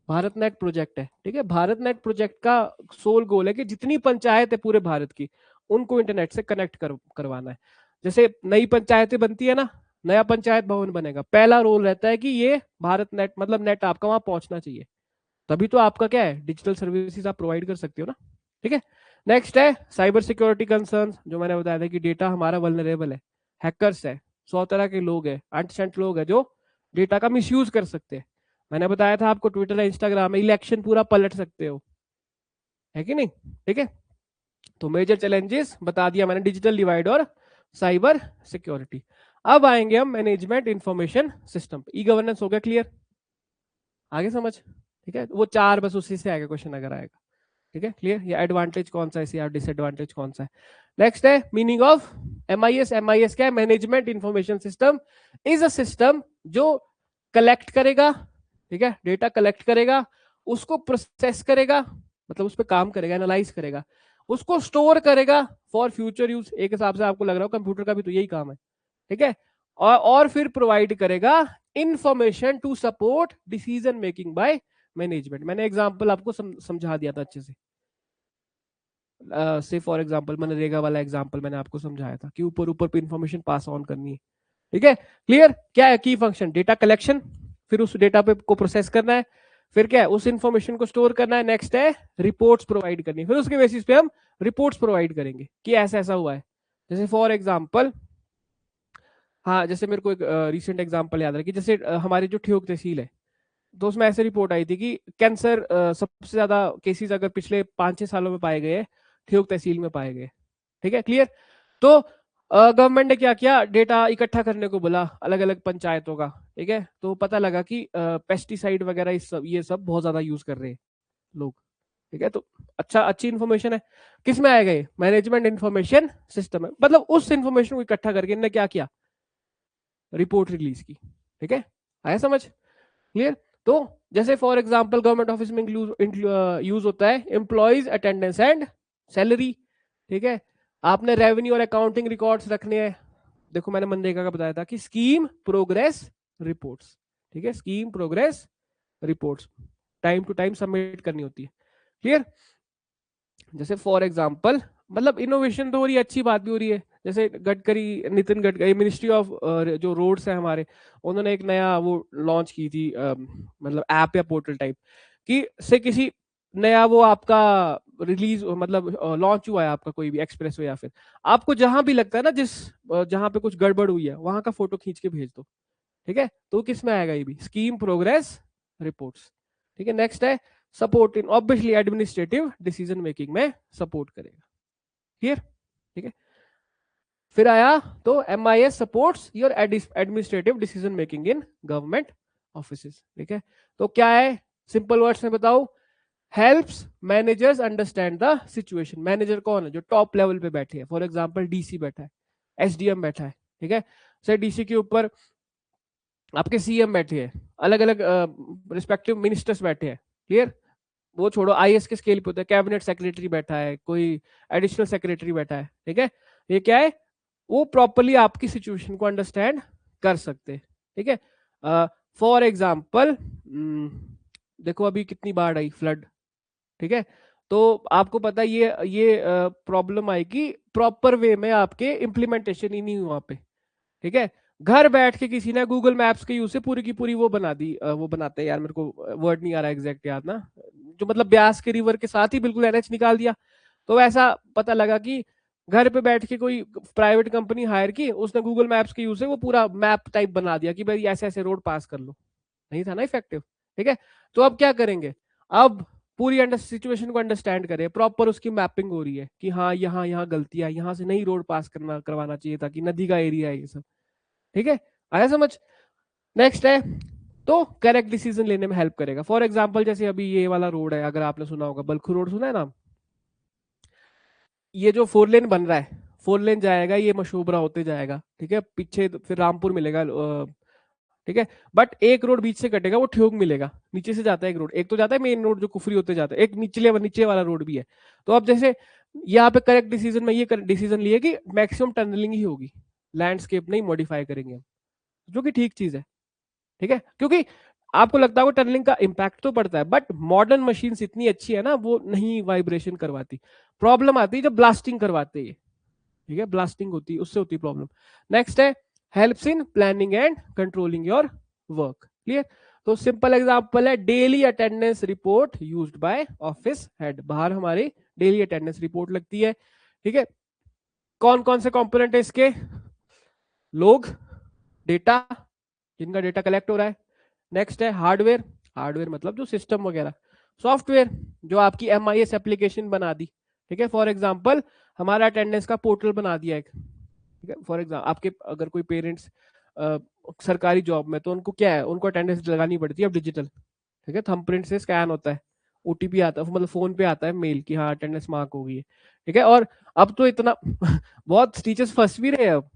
भारत नेट प्रोजेक्ट है, ठीक है, भारत नेट प्रोजेक्ट का सोल गोल है कि जितनी पंचायत है पूरे भारत की, उनको इंटरनेट से कनेक्ट करवाना है। जैसे नई पंचायतें बनती है ना, नया पंचायत भवन बनेगा, पहला रोल रहता है कि ये भारत नेट, मतलब नेट आपका वहां पहुंचना चाहिए, तभी तो आपका क्या है, डिजिटल सर्विसेज आप प्रोवाइड कर सकते हो ना, ठीक है। नेक्स्ट है साइबर सिक्योरिटी कंसर्न, जो मैंने बताया था कि डेटा हमारा वल्नरेबल है, हैकर्स है, 100 तरह के लोग हैं, अनसेंट लोग हैं जो डेटा का मिसयूज कर सकते हैं। मैंने बताया था आपको ट्विटर या इंस्टाग्राम में इलेक्शन पूरा पलट सकते हो, है कि नहीं? ठीक है, तो मेजर चैलेंजेस बता दिया मैंने, डिजिटल डिवाइड और साइबर सिक्योरिटी। अब आएंगे हम management information system, e governance हो गया क्लियर, आगे समझ, ठीक है। वो 4 बस उसी से आएगा क्वेश्चन अगर आएगा, ठीक है, क्लियर। ये एडवांटेज कौन सा है या डिसएडवांटेज कौन सा है। नेक्स्ट है मीनिंग ऑफ एमआईएस। एमआईएस क्या है? Management information system is a system जो कलेक्ट करेगा, ठीक है, डेटा कलेक्ट करेगा, उसको प्रोसेस करेगा, मतलब उस पर काम करेगा, एनालाइज करेगा, उसको स्टोर करेगा फॉर फ्यूचर यूज। एक हिसाब से आपको लग रहा हो कंप्यूटर का भी तो यही काम है, ठीक है, और फिर प्रोवाइड करेगा information to support decision making by management. मैंने एग्जांपल आपको समझा दिया था अच्छे से फॉर एग्जांपल मनरेगा वाला एग्जांपल मैंने आपको समझाया था कि ऊपर ऊपर पे इंफॉर्मेशन पास ऑन करनी है, ठीक है, क्लियर। क्या है की फंक्शन? डेटा कलेक्शन, फिर उस डेटा पे को प्रोसेस करना है, फिर क्या है उस इंफॉर्मेशन को स्टोर करना है, नेक्स्ट है रिपोर्ट्स प्रोवाइड करनी है, फिर उसके बेसिस पे हम रिपोर्ट्स प्रोवाइड करेंगे कि ऐसा ऐसा हुआ है। जैसे फॉर एग्जांपल, हाँ, जैसे मेरे को एक रिसेंट एग्जांपल याद है कि जैसे हमारी जो ठियोग तहसील है, तो उसमें ऐसे रिपोर्ट आई थी कि कैंसर सबसे ज्यादा केसेस अगर पिछले 5-6 सालों में पाए गए ठियोग तहसील में पाए गए। ठीक है, क्लियर। तो गवर्नमेंट ने क्या किया, डेटा इकट्ठा करने को बोला अलग अलग पंचायतों का। ठीक है, तो पता लगा कि पेस्टिसाइड वगैरह ये सब बहुत ज्यादा यूज कर रहे हैं लोग। ठीक है, तो अच्छी इन्फॉर्मेशन है। किस में आएगा ये, मैनेजमेंट इंफॉर्मेशन सिस्टम है। मतलब उस इन्फॉर्मेशन को इकट्ठा करके इन्होंने क्या किया, रिपोर्ट रिलीज की। ठीक है, आया समझ, क्लियर। तो जैसे फॉर एग्जांपल गवर्नमेंट ऑफिस में यूज होता है एम्प्लॉइज अटेंडेंस एंड सैलरी। ठीक है, आपने रेवेन्यू और अकाउंटिंग रिकॉर्ड्स रखने हैं। देखो मैंने मनरेगा का बताया था कि स्कीम प्रोग्रेस रिपोर्ट्स। ठीक है, scheme progress reports time to time submit करनी होती है, क्लियर। जैसे फॉर एग्जांपल मतलब इनोवेशन तो हो रही है, अच्छी बात भी हो रही है। जैसे नितिन गडकरी मिनिस्ट्री ऑफ जो रोड्स है हमारे, उन्होंने एक नया वो लॉन्च की थी, मतलब ऐप या पोर्टल टाइप कि से किसी नया वो आपका रिलीज मतलब लॉन्च हुआ है आपका कोई भी एक्सप्रेस या फिर आपको जहां भी लगता है ना जहां पे कुछ गड़बड़ हुई है वहां का फोटो खींच के भेज दो। ठीक है, तो किस में आएगा ये भी, स्कीम प्रोग्रेस रिपोर्ट्स। ठीक है, नेक्स्ट है support in obviously administrative decision making में सपोर्ट करेगा, क्लियर। ठीक है, फिर आया तो MIS supports your administrative decision making in government offices. ठीक है, तो क्या है, सिंपल वर्ड्स में बताओ, helps managers understand the situation. Manager कौन है, जो टॉप लेवल पे बैठे हैं। फॉर एग्जांपल DC बैठा है, SDM बैठा है। ठीक है, सर DC के ऊपर आपके CM बैठे हैं, अलग अलग रिस्पेक्टिव मिनिस्टर्स बैठे हैं, क्लियर। वो छोड़ो, IS के स्केल पे होता है, कैबिनेट सेक्रेटरी बैठा है, कोई एडिशनल सेक्रेटरी बैठा है। ठीक है, ये क्या है, वो प्रॉपरली आपकी सिचुएशन को अंडरस्टैंड कर सकते हैं। ठीक है, फॉर एग्जाम्पल देखो अभी कितनी बाढ़ आई, फ्लड। ठीक है, तो आपको पता है ये प्रॉब्लम आएगी प्रॉपर वे में, आपके इम्प्लीमेंटेशन ही नहीं हुआ पे। ठीक है, घर बैठ के किसी ने गूगल मैप्स के यूज से पूरी की पूरी वो बना दी, वो बनाते हैं यार, मेरे को वर्ड नहीं आ रहा एग्जैक्ट याद ना, जो मतलब ब्यास के रिवर के साथ ही बिल्कुल NH निकाल दिया। तो ऐसा पता लगा कि घर पे बैठ के कोई प्राइवेट कंपनी हायर की, उसने गूगल मैप्स के यूज से वो पूरा मैप टाइप बना दिया कि भाई ऐसे ऐसे रोड पास कर लो। नहीं था ना इफेक्टिव। ठीक है, तो अब क्या करेंगे, अब पूरी सिचुएशन को अंडरस्टैंड करें, प्रॉपर उसकी मैपिंग हो रही है कि हाँ यहाँ यहाँ गलतियां, यहाँ से नहीं रोड पास करवाना चाहिए था, कि नदी का एरिया है ये सब। ठीक है, आया समझ। नेक्स्ट है तो करेक्ट डिसीजन लेने में हेल्प करेगा। फॉर एग्जांपल जैसे अभी ये वाला रोड है, अगर आपने सुना होगा, बलखू रोड सुना है ना, ये जो 4 लेन बन रहा है, 4 लेन जाएगा, ये मशोबरा होते जाएगा। ठीक है, पीछे फिर रामपुर मिलेगा। ठीक है, बट एक रोड बीच से कटेगा, वो ठियोग मिलेगा। नीचे से जाता है एक रोड, एक तो जाता है मेन रोड जो कुफरी होते जाता है, एक नीचे वाला रोड भी है। तो अब जैसे यहाँ पे करेक्ट डिसीजन में ये डिसीजन लिए कि मैक्सिमम टनलिंग ही होगी, लैंडस्केप नहीं मॉडिफाई करेंगे हम, जो कि ठीक चीज है। ठीक है, क्योंकि आपको लगता है वो टनलिंग का इंपैक्ट तो पड़ता है, बट मॉडर्न मशीन्स इतनी अच्छी है ना, वो नहीं वाइब्रेशन करवाती। प्रॉब्लम आती है जब ब्लास्टिंग करवाते हैं। ठीक है, ब्लास्टिंग होती है, उससे होती है प्रॉब्लम। नेक्स्ट है helps in planning and controlling your work, clear. तो सिंपल एग्जांपल है daily attendance report used by office head. बाहर हमारी डेली अटेंडेंस रिपोर्ट लगती है। ठीक है, कौन कौन से कंपोनेंट है इसके, लोग, डेटा, जिनका डेटा कलेक्ट हो रहा है। नेक्स्ट है हार्डवेयर, हार्डवेयर मतलब जो सिस्टम वगैरह। सॉफ्टवेयर, जो आपकी MIS एप्लीकेशन बना दी। ठीक है, फॉर एग्जांपल हमारा अटेंडेंस का पोर्टल बना दिया एक। ठीक है, फॉर एग्जाम्पल आपके अगर कोई पेरेंट्स सरकारी जॉब में, तो उनको क्या है, उनको अटेंडेंस लगानी पड़ती है अब डिजिटल। ठीक है, थंबप्रिंट से स्कैन होता है, OTP आता है, मतलब फोन पे आता है मेल कि हाँ अटेंडेंस मार्क हो गई है। ठीक है, और अब तो इतना बहुत टीचर्स फंस भी रहे हैं अब,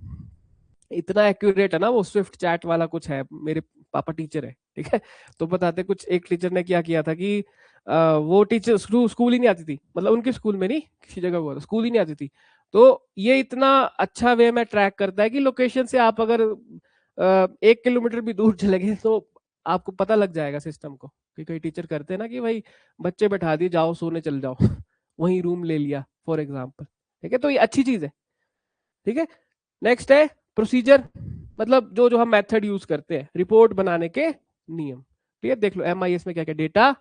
इतना एक्यूरेट है ना वो स्विफ्ट चैट वाला कुछ है। मेरे पापा टीचर है। ठीक है, तो बताते कुछ, एक टीचर ने क्या किया था कि वो टीचर स्कूल ही नहीं आती थी, मतलब उनके स्कूल में नहीं, किसी जगह हुआ था, स्कूल ही नहीं आती थी। तो ये इतना अच्छा वे में ट्रैक करता है कि लोकेशन से आप अगर 1 किलोमीटर भी दूर चले गए तो आपको पता लग जाएगा सिस्टम को। कि कई टीचर करते हैं ना कि भाई बच्चे बैठा दिए, जाओ सोने चल जाओ वहीं रूम ले लिया फॉर एग्जाम्पल। ठीक है, तो ये अच्छी चीज है। ठीक है, नेक्स्ट है प्रोसीजर, मतलब जो जो हम मेथड यूज करते हैं रिपोर्ट बनाने के नियम। ठीक है, देख लो MIS में क्या क्या, data,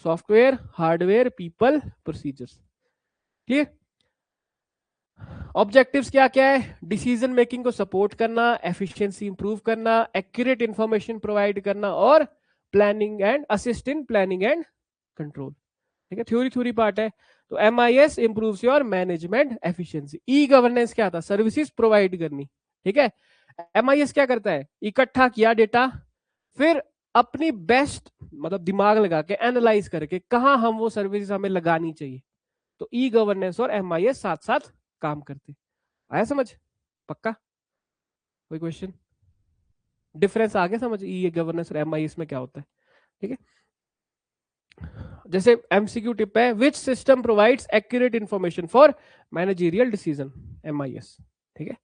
software, hardware, people, procedures, clear. Objectives क्या क्या है, डिसीजन मेकिंग को सपोर्ट करना, एफिशिएंसी इंप्रूव करना, एक्यूरेट इंफॉर्मेशन प्रोवाइड करना, और planning and assist in planning and control. ठीक है, थ्योरी पार्ट है। तो MIS improves your management efficiency. E governance क्या था? सर्विसेज प्रोवाइड करनी, ठीक है। MIS क्या करता है? इकट्ठा किया डेटा, फिर अपनी बेस्ट मतलब दिमाग लगा के एनालाइज करके कहां हम वो सर्विसेज हमें लगानी चाहिए। तो ई गवर्नेंस और MIS साथ साथ काम करते। आया समझ? पक्का? कोई क्वेश्चन? डिफरेंस आ गया समझ? ई गवर्नेंस और MIS में क्या होता है, ठीक है। जैसे MCQ टिप है, which system provides accurate information for managerial decision? MIS, ठीक है।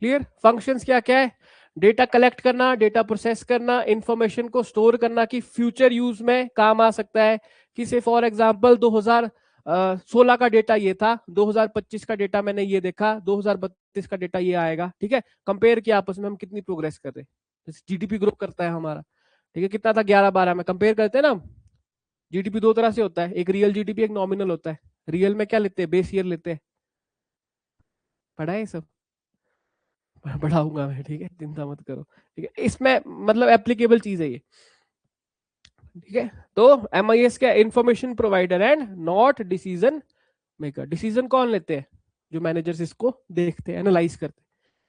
क्लियर? फंक्शंस क्या क्या है? डेटा कलेक्ट करना, डेटा प्रोसेस करना, इंफॉर्मेशन को स्टोर करना कि फ्यूचर यूज में काम आ सकता है। किसी फॉर एग्जांपल 2016 का डेटा ये था, 2025 का डेटा मैंने ये देखा, 2032 का डेटा ये आएगा, ठीक है। कंपेयर किया आपस में हम कितनी प्रोग्रेस कर रहे हैं। GDP ग्रो करता है हमारा, ठीक है, कितना था 11-12 में, कंपेयर करते हैं ना। GDP दो तरह से होता है, एक रियल GDP, एक नॉमिनल होता है। रियल में क्या लेते हैं? बेस ईयर लेते हैं। पढ़ा है सब? बढ़ाऊंगा मैं, ठीक है, चिंता मत करो, ठीक है। इसमें मतलब एप्लीकेबल चीज है ये, ठीक है। तो MIS क्या? Information provider and not decision maker. Decision कौन लेते हैं? जो मैनेजर्स इसको देखते हैं, एनालाइज करते हैं,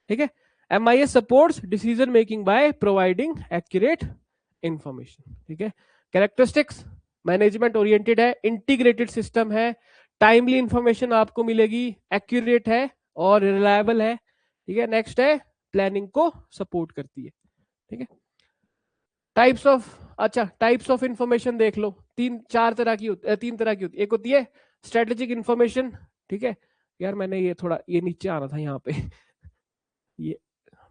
ठीक है। MIS supports decision making by providing accurate information, ठीक है। कैरेक्टरिस्टिक्स, मैनेजमेंट ओरिएंटेड है, इंटीग्रेटेड सिस्टम है, टाइमली इंफॉर्मेशन आपको मिलेगी, एक्यूरेट है और रिलायबल है, ठीक है। नेक्स्ट है प्लानिंग को सपोर्ट करती है, ठीक है। टाइप्स ऑफ, अच्छा टाइप्स ऑफ इंफॉर्मेशन देख लो, तीन तरह की होती है। एक होती है स्ट्रेटेजिक इंफॉर्मेशन, ठीक है। यार मैंने ये थोड़ा ये नीचे आना था यहाँ पे ये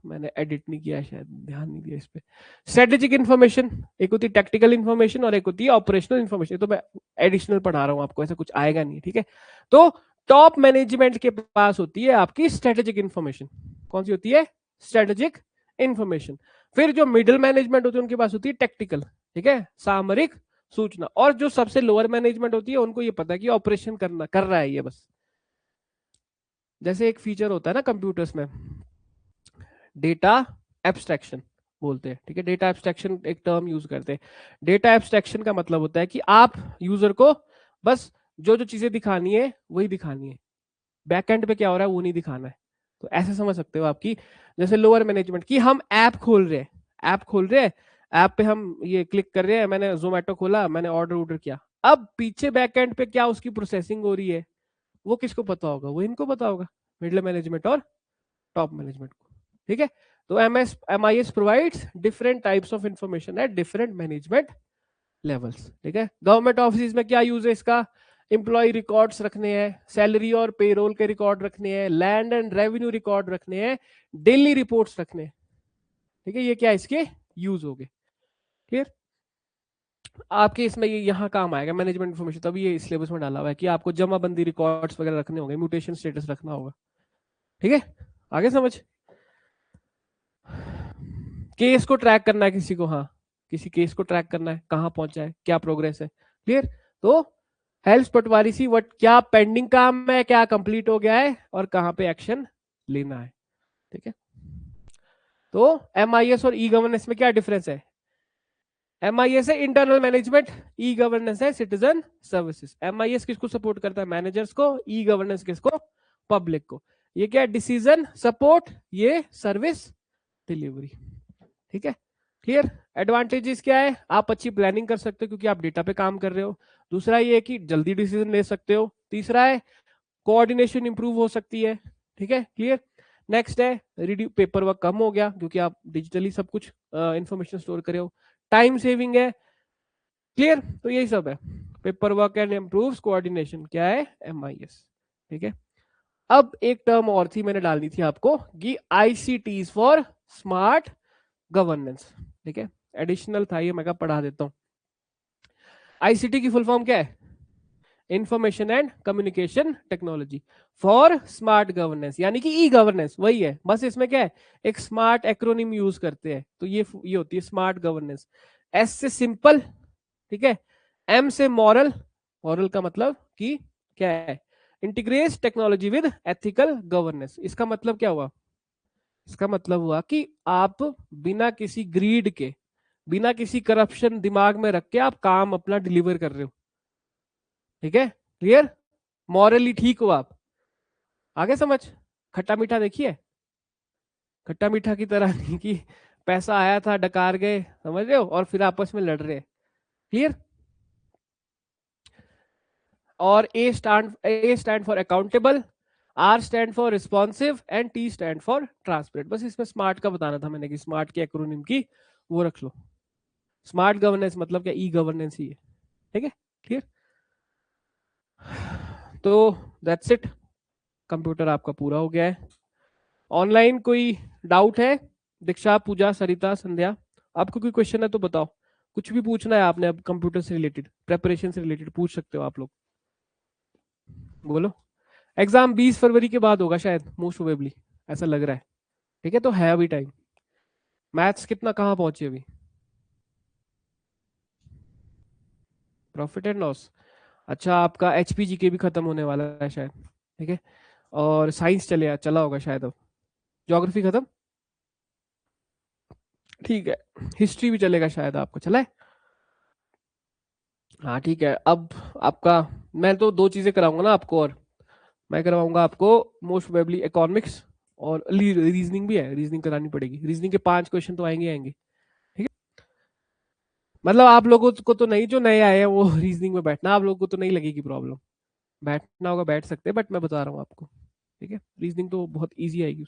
मैंने एडिट नहीं किया, शायद ध्यान नहीं दिया इस पे। स्ट्रेटेजिक इंफॉर्मेशन एक होती है, टेक्निकल इंफॉर्मेशन, और एक होती है ऑपरेशनल इंफॉर्मेशन। तो मैं एडिशनल पढ़ा रहा हूँ आपको, ऐसा कुछ आएगा नहीं, ठीक है। तो टॉप मैनेजमेंट के पास होती है आपकी स्ट्रेटेजिक इंफॉर्मेशन। कौन सी होती है? Strategic information. फिर जो मिडिल मैनेजमेंट होती है उनके पास होती है टेक्निकल, ठीक है, सामरिक सूचना। और जो सबसे लोअर मैनेजमेंट होती है उनको ये पता है कि ऑपरेशन कर रहा है ये बस। जैसे एक फीचर होता है ना कंप्यूटर्स में, डेटा एब्स्ट्रैक्शन बोलते हैं, ठीक है। डेटा एब्स्ट्रैक्शन एक टर्म यूज करते हैं। डेटा एब्स्ट्रैक्शन का मतलब होता है कि आप यूजर को बस जो जो चीजें दिखानी है वही दिखानी है, बैकएंड पे क्या हो रहा है वो नहीं दिखाना है। तो ऐसे समझ सकते हो आपकी, जैसे लोअर मैनेजमेंट की हम ऐप खोल रहे हैं, ऐप पे हम ये क्लिक कर रहे हैं, मैंने जोमेटो खोला, मैंने ऑर्डर किया, अब पीछे बैकएंड पे क्या उसकी प्रोसेसिंग हो रही है वो किसको पता होगा? वो इनको पता होगा, मिडिल मैनेजमेंट और टॉप मैनेजमेंट को, ठीक है। तो MIS provides different types of information at different management levels, ठीक है। गवर्नमेंट ऑफिस में क्या यूज है इसका? एम्प्लॉय रिकॉर्ड्स रखने हैं, सैलरी और पेरोल के रिकॉर्ड रखने हैं, लैंड एंड रेवेन्यू रिकॉर्ड रखने हैं, डेली रिपोर्ट्स रखने हैं, ठीक है। ये क्या इसके यूज हो गए, क्लियर? आपके इसमें ये यहाँ काम आएगा मैनेजमेंट इन्फॉर्मेशन, तभी ये सिलेबस में डाला हुआ है कि आपको जमाबंदी रिकॉर्ड्स वगैरह रखने होंगे, म्यूटेशन स्टेटस रखना होगा, ठीक है। आगे समझ? केस को ट्रैक करना है किसी को, हाँ किसी केस को ट्रैक करना है, कहाँ पहुंचा है, क्या प्रोग्रेस है, क्लियर? तो हेल्प पटवारी सी वट क्या पेंडिंग काम है, क्या कंप्लीट हो गया है और कहाँ पे एक्शन लेना है, ठीक है। तो MIS और ई गवर्नेंस में क्या डिफरेंस है? MIS है इंटरनल मैनेजमेंट, ई गवर्नेंस है सिटीजन सर्विसेज। MIS किसको सपोर्ट करता है? मैनेजर्स को। ई गवर्नेंस किसको? पब्लिक को। ये क्या? डिसीजन सपोर्ट, ये सर्विस डिलीवरी, ठीक है। क्लियर? एडवांटेजेस क्या है? आप अच्छी प्लानिंग कर सकते हो क्योंकि आप डेटा पे काम कर रहे हो। दूसरा ये है कि जल्दी डिसीजन ले सकते हो। तीसरा है कोऑर्डिनेशन इंप्रूव हो सकती है, ठीक है। क्लियर? नेक्स्ट है पेपर वर्क कम हो गया क्योंकि आप डिजिटली सब कुछ इंफॉर्मेशन स्टोर करे हो। टाइम सेविंग है, क्लियर? तो यही सब है, paper work and improve coordination क्या है? MIS, ठीक है। अब एक टर्म और थी मैंने डालनी थी आपको कि ICT फॉर स्मार्ट गवर्नेंस, ठीक है। एडिशनल था ये, मैं पढ़ा देता हूं। ICT की फुल फॉर्म क्या है? Information and communication technology for smart governance, यानी कि ई गवर्नेंस वही है, बस इसमें क्या है एक स्मार्ट एक्रोनिम यूज करते हैं। तो ये होती है स्मार्ट गवर्नेंस। S से सिंपल, ठीक है। M से मॉरल, मॉरल का मतलब कि क्या है? Integrates technology with ethical governance. इसका मतलब क्या हुआ? इसका मतलब हुआ कि आप बिना किसी ग्रीड के, बिना किसी करप्शन दिमाग में रख के आप काम अपना डिलीवर कर रहे हो, ठीक है, क्लियर, मॉरली ठीक हो आप, आगे समझ। खट्टा मीठा देखिए, खट्टा मीठा की तरह नहीं कि पैसा आया था डकार गए, समझ रहे हो, और फिर आपस में लड़ रहे, क्लियर। और A stand for accountable, R stand for responsive and T stand for transparent. बस इसमें स्मार्ट का बताना था मैंने कि स्मार्ट की एक्रोनिम की वो रख लो। स्मार्ट गवर्नेंस मतलब क्या, ई गवर्नेंस ही है, ठीक है, क्लियर। तो दैट्स इट, कंप्यूटर आपका पूरा हो गया है। ऑनलाइन कोई डाउट है? दीक्षा, पूजा, सरिता, संध्या, आपको कोई क्वेश्चन है तो बताओ। कुछ भी पूछना है आपने अब कंप्यूटर से रिलेटेड, प्रेपरेशन से रिलेटेड पूछ सकते हो आप लोग, बोलो। एग्जाम 20 फरवरी के बाद होगा शायद, मोस्ट प्रोबेबली ऐसा लग रहा है, ठीक है, तो है अभी टाइम। मैथ्स कितना कहाँ पहुंचे अभी? प्रॉफिट एंड लॉस, अच्छा आपका एचपीजी के भी खत्म होने वाला है शायद, ठीक है। और साइंस चला होगा शायद अब, ज्योग्राफी खत्म, ठीक है। हिस्ट्री भी चलेगा शायद, आपको चला है? हाँ ठीक है। अब आपका, मैं तो दो चीजें कराऊंगा ना आपको, और मैं करवाऊंगा आपको मोस्ट प्रोबेबली इकोनॉमिक्स, और रीजनिंग भी है, रीजनिंग करानी पड़ेगी। रीजनिंग के 5 क्वेश्चन तो आएंगे आएंगे, ठीक है। मतलब आप लोगों को तो नहीं, जो नए आए हैं वो रीजनिंग में बैठना, आप लोगों को तो नहीं लगेगी प्रॉब्लम, बैठना होगा बैठ सकते हैं, बट मैं बता रहा हूँ आपको, ठीक है। रीजनिंग तो बहुत ईजी आएगी।